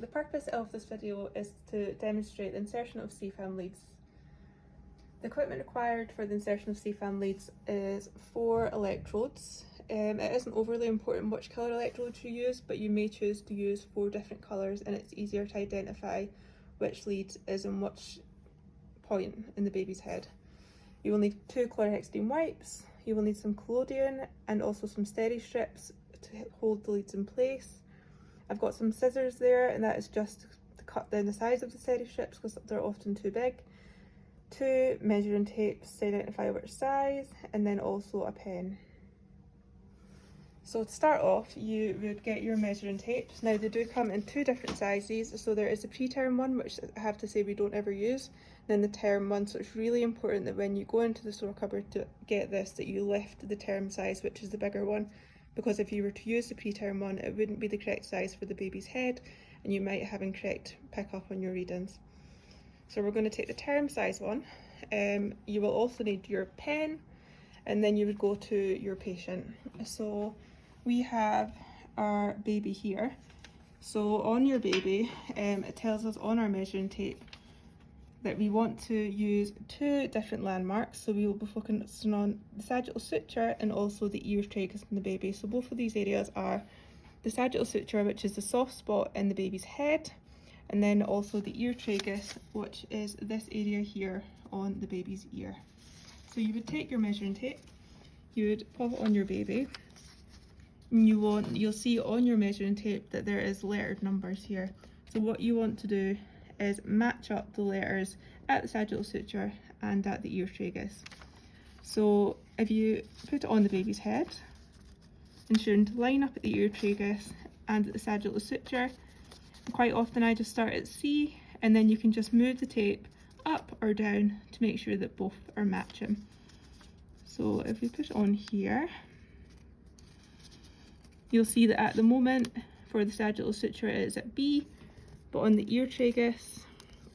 The purpose of this video is to demonstrate the insertion of CFAM leads. The equipment required for the insertion of CFAM leads is 4 electrodes. It isn't overly important which colour electrodes you use, but you may choose to use 4 different colours and it's easier to identify which lead is in which point in the baby's head. You will need 2 chlorhexidine wipes, you will need some collodion and also some steady strips to hold the leads in place. I've got some scissors there, and that is just to cut down the size of the steady strips because they're often too big. 2 measuring tapes to identify which size, and then also a pen. So to start off, you would get your measuring tapes. Now they do come in 2 different sizes, so there is a preterm one, which I have to say we don't ever use, then the term one, so it's really important that when you go into the store cupboard to get this, that you lift the term size, which is the bigger one, because if you were to use the preterm one, it wouldn't be the correct size for the baby's head, and you might have incorrect pick up on your readings. So we're going to take the term size one. You will also need your pen, and then you would go to your patient. So we have our baby here. So on your baby, it tells us on our measuring tape that we want to use 2 different landmarks. So we will be focusing on the sagittal suture and also the ear tragus in the baby. So both of these areas are the sagittal suture, which is the soft spot in the baby's head, and then also the ear tragus, which is this area here on the baby's ear. So you would take your measuring tape, you would pop it on your baby, and you'll see on your measuring tape that there is lettered numbers here. So what you want to do is match up the letters at the sagittal suture and at the ear tragus. So if you put it on the baby's head, ensuring to line up at the ear tragus and at the sagittal suture, quite often I just start at C, and then you can just move the tape up or down to make sure that both are matching. So if we put it on here, you'll see that at the moment for the sagittal suture it is at B, but on the ear tragus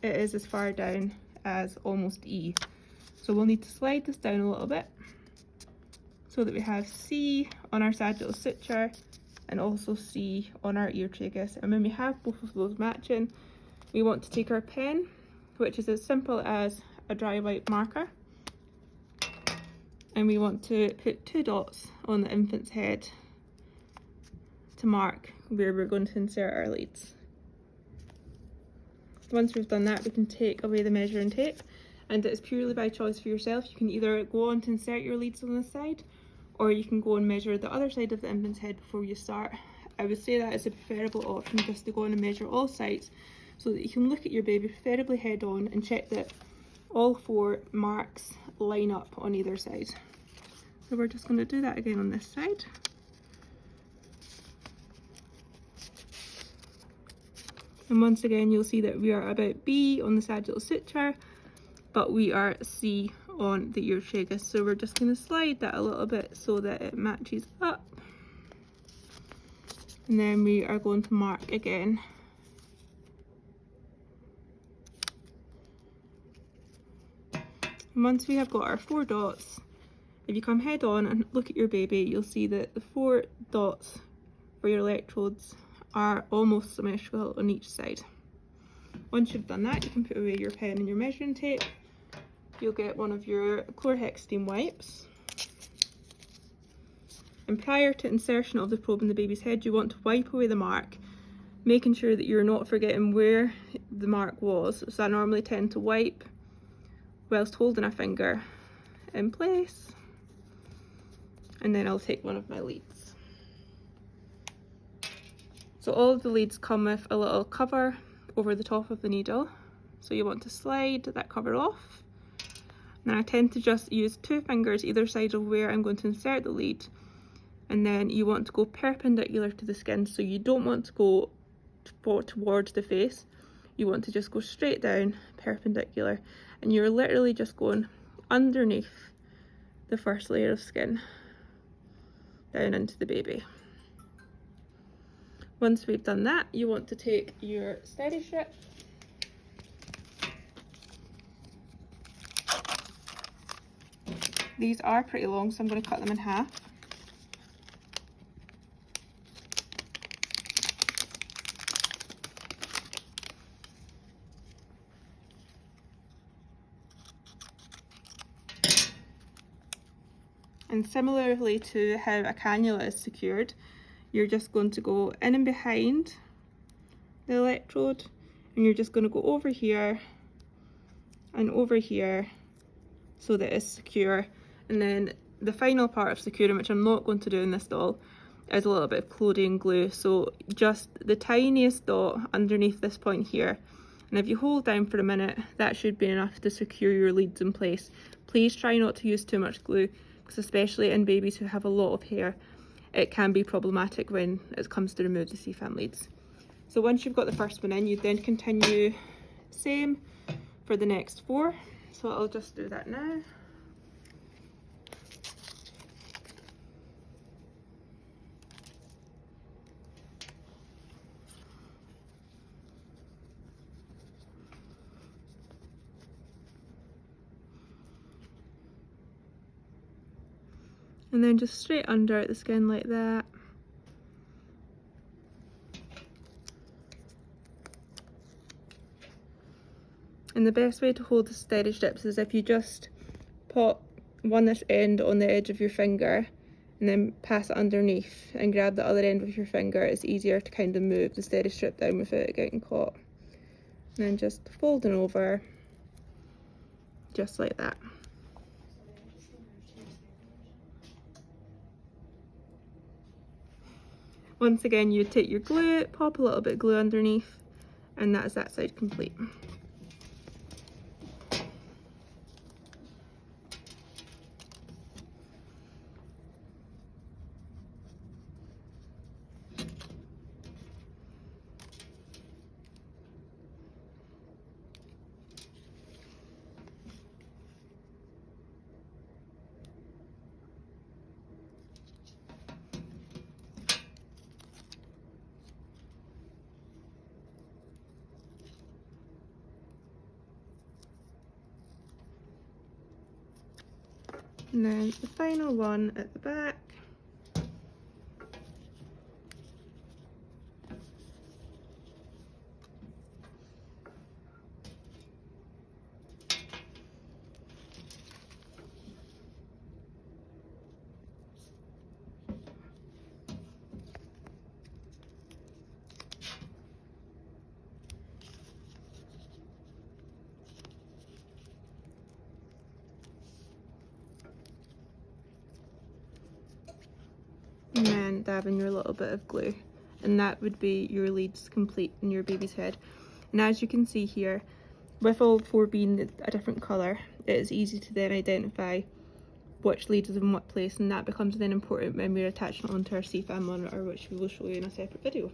it is as far down as almost E. So we'll need to slide this down a little bit so that we have C on our sagittal suture and also C on our ear tragus. And when we have both of those matching, we want to take our pen, which is as simple as a dry white marker, and we want to put 2 dots on the infant's head to mark where we're going to insert our leads. Once we've done that, we can take away the measuring tape, and it's purely by choice for yourself. You can either go on to insert your leads on this side, or you can go and measure the other side of the infant's head before you start. I would say that is a preferable option, just to go on and measure all sides so that you can look at your baby preferably head on and check that all 4 marks line up on either side. So we're just going to do that again on this side. And once again, you'll see that we are about B on the sagittal suture, but we are C on the ear tragus. So we're just going to slide that a little bit so that it matches up. And then we are going to mark again. And once we have got our 4 dots, if you come head on and look at your baby, you'll see that the 4 dots for your electrodes are almost symmetrical on each side. Once you've done that, you can put away your pen and your measuring tape. You'll get one of your chlorhexidine wipes. And prior to insertion of the probe in the baby's head, you want to wipe away the mark, making sure that you're not forgetting where the mark was. So I normally tend to wipe whilst holding a finger in place, and then I'll take one of my leads. So all of the leads come with a little cover over the top of the needle, so you want to slide that cover off. Now I tend to just use 2 fingers either side of where I'm going to insert the lead, and then you want to go perpendicular to the skin, so you don't want to go towards the face, you want to just go straight down perpendicular, and you're literally just going underneath the first layer of skin down into the baby. Once we've done that, you want to take your steady strip These are pretty long, so I'm going to cut them in half. And similarly to how a cannula is secured, you're just going to go in and behind the electrode, and you're just going to go over here and over here so that it's secure. And then the final part of securing, which I'm not going to do in this doll, is a little bit of collodion glue. So just the tiniest dot underneath this point here, and if you hold down for a minute, that should be enough to secure your leads in place. Please try not to use too much glue, because especially in babies who have a lot of hair, it can be problematic when it comes to remove the CFAM leads. So once you've got the first one in, you then continue same for the next 4. So I'll just do that now. And then just straight under the skin like that. And the best way to hold the steady strips is if you just pop this end on the edge of your finger and then pass it underneath and grab the other end with your finger. It's easier to kind of move the steady strip down without it getting caught. And then just folding over, just like that. Once again, you take your glue, pop a little bit of glue underneath, and that's that side complete. And then the final one at the back. And then dabbing your little bit of glue, and that would be your leads complete in your baby's head. And as you can see here, with all 4 being a different colour, it is easy to then identify which lead is in what place, and that becomes then important when we're attaching it onto our CFAM monitor, which we will show you in a separate video.